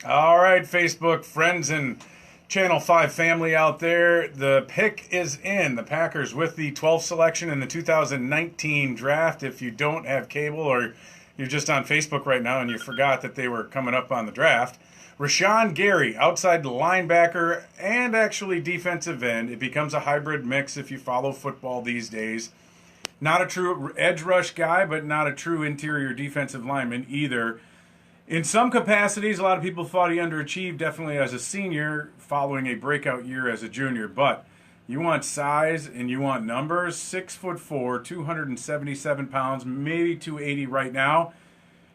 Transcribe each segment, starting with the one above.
All right, Facebook friends and Channel 5 family out there, the pick is in. The Packers with the 12th selection in the 2019 draft. If you don't have cable or you're just on Facebook right now and you forgot that they were coming up on the draft, Rashan Gary, outside linebacker and actually defensive end. It becomes a hybrid mix if you follow football these days. Not a true edge rush guy, but not a true interior defensive lineman either. In some capacities, a lot of people thought he underachieved, definitely as a senior, following a breakout year as a junior. But you want size and you want numbers. 6'4", 277 pounds, maybe 280 right now,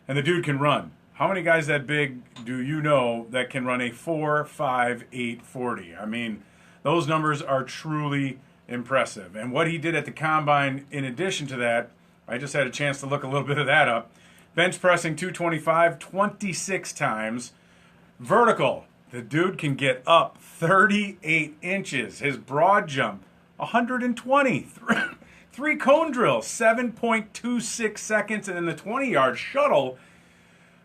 and the dude can run. How many guys that big do you know that can run a 4.58 40? I mean, those numbers are truly impressive. And what he did at the combine, in addition to that, I just had a chance to look a little bit of that up. Bench pressing 225, 26 times. Vertical, the dude can get up 38 inches. His broad jump, 120. Three cone drills, 7.26 seconds. And in the 20-yard shuttle,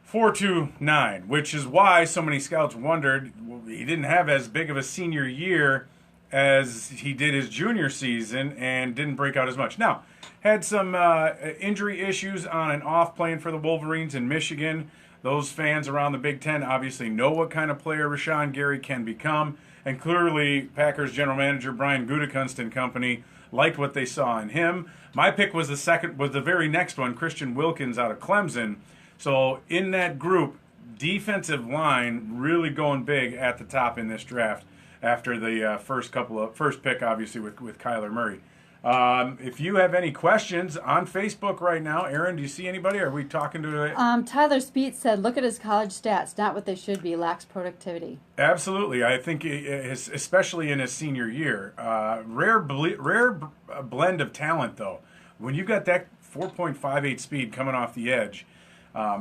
4.29, which is why so many scouts wondered he didn't have as big of a senior year as he did his junior season and didn't break out as much. Now, had some injury issues on and off playing for the Wolverines in Michigan. Those fans around the Big Ten obviously know what kind of player Rashan Gary can become. And clearly, Packers general manager Brian Gutekunst and company liked what they saw in him. My pick was the very next one, Christian Wilkins out of Clemson. So in that group, defensive line really going big at the top in this draft after the first pick, obviously with Kyler Murray. If you have any questions on Facebook right now, Aaron, do you see anybody? Are we talking to? Tyler Speed said, "Look at his college stats. Not what they should be. Lacks productivity." Absolutely, I think especially in his senior year, rare blend of talent though. When you've got that 4.58 speed coming off the edge.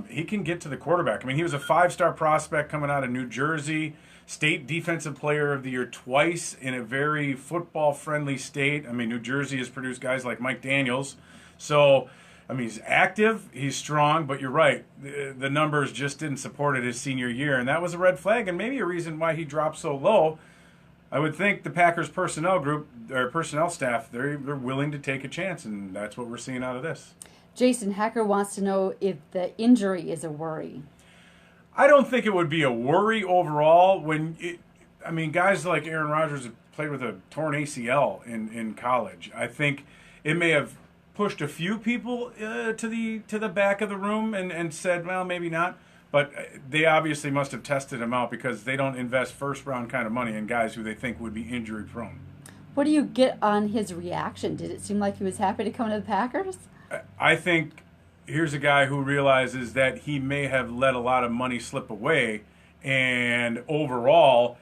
He can get to the quarterback. I mean, he was a 5-star prospect coming out of New Jersey, state defensive player of the year twice in a very football-friendly state. I mean, New Jersey has produced guys like Mike Daniels. So, I mean, he's active, he's strong, but you're right. The numbers just didn't support it his senior year, and that was a red flag and maybe a reason why he dropped so low. I would think the Packers personnel staff, they're willing to take a chance, and that's what we're seeing out of this. Jason Hacker wants to know if the injury is a worry. I don't think it would be a worry overall. Guys like Aaron Rodgers have played with a torn ACL in college. I think it may have pushed a few people to the back of the room and said, well, maybe not. But they obviously must have tested him out because they don't invest first-round kind of money in guys who they think would be injury-prone. What do you get on his reaction? Did it seem like he was happy to come to the Packers? I think here's a guy who realizes that he may have let a lot of money slip away, and overall,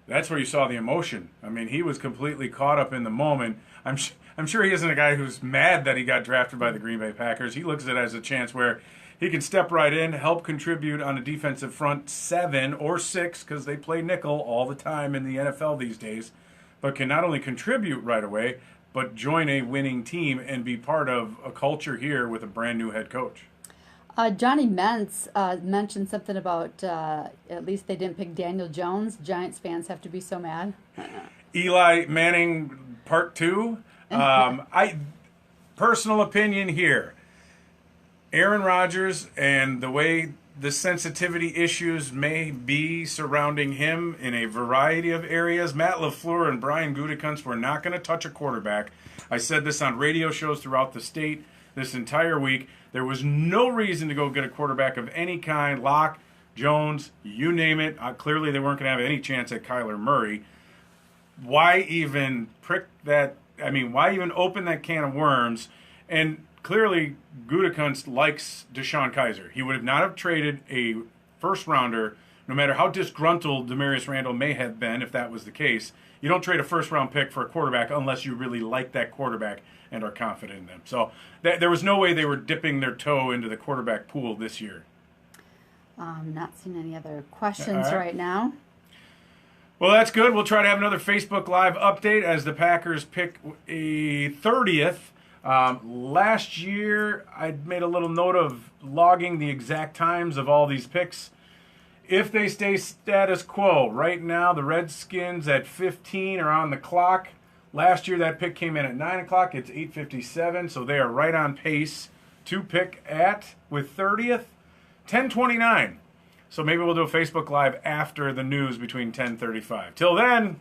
that's where you saw the emotion. I mean, he was completely caught up in the moment. I'm sure he isn't a guy who's mad that he got drafted by the Green Bay Packers. He looks at it as a chance where he can step right in, help contribute on a defensive front 7 or 6, because they play nickel all the time in the NFL these days, but can not only contribute right away, but join a winning team and be part of a culture here with a brand new head coach. Johnny Mentz mentioned something about at least they didn't pick Daniel Jones. Giants fans have to be so mad. Eli Manning Part 2. Personal opinion here. Aaron Rodgers and the way the sensitivity issues may be surrounding him in a variety of areas. Matt LaFleur and Brian Gutekunst were not going to touch a quarterback. I said this on radio shows throughout the state this entire week. There was no reason to go get a quarterback of any kind. Locke, Jones, you name it. Clearly they weren't going to have any chance at Kyler Murray. Why even why even open that can of worms? And clearly, Gutekunst likes Deshaun Kaiser. He would not have traded a first-rounder, no matter how disgruntled Demarius Randall may have been, if that was the case. You don't trade a first-round pick for a quarterback unless you really like that quarterback and are confident in them. So there was no way they were dipping their toe into the quarterback pool this year. Not seeing any other questions right now. Well, that's good. We'll try to have another Facebook Live update as the Packers pick a 30th. Last year, I made a little note of logging the exact times of all these picks. if they stay status quo, right now the Redskins at 15 are on the clock. Last year that pick came in at 9 o'clock. It's 8:57, so they are right on pace to pick at, with 30th, 10:29. So maybe we'll do a Facebook Live after the news between 10:35. Till then,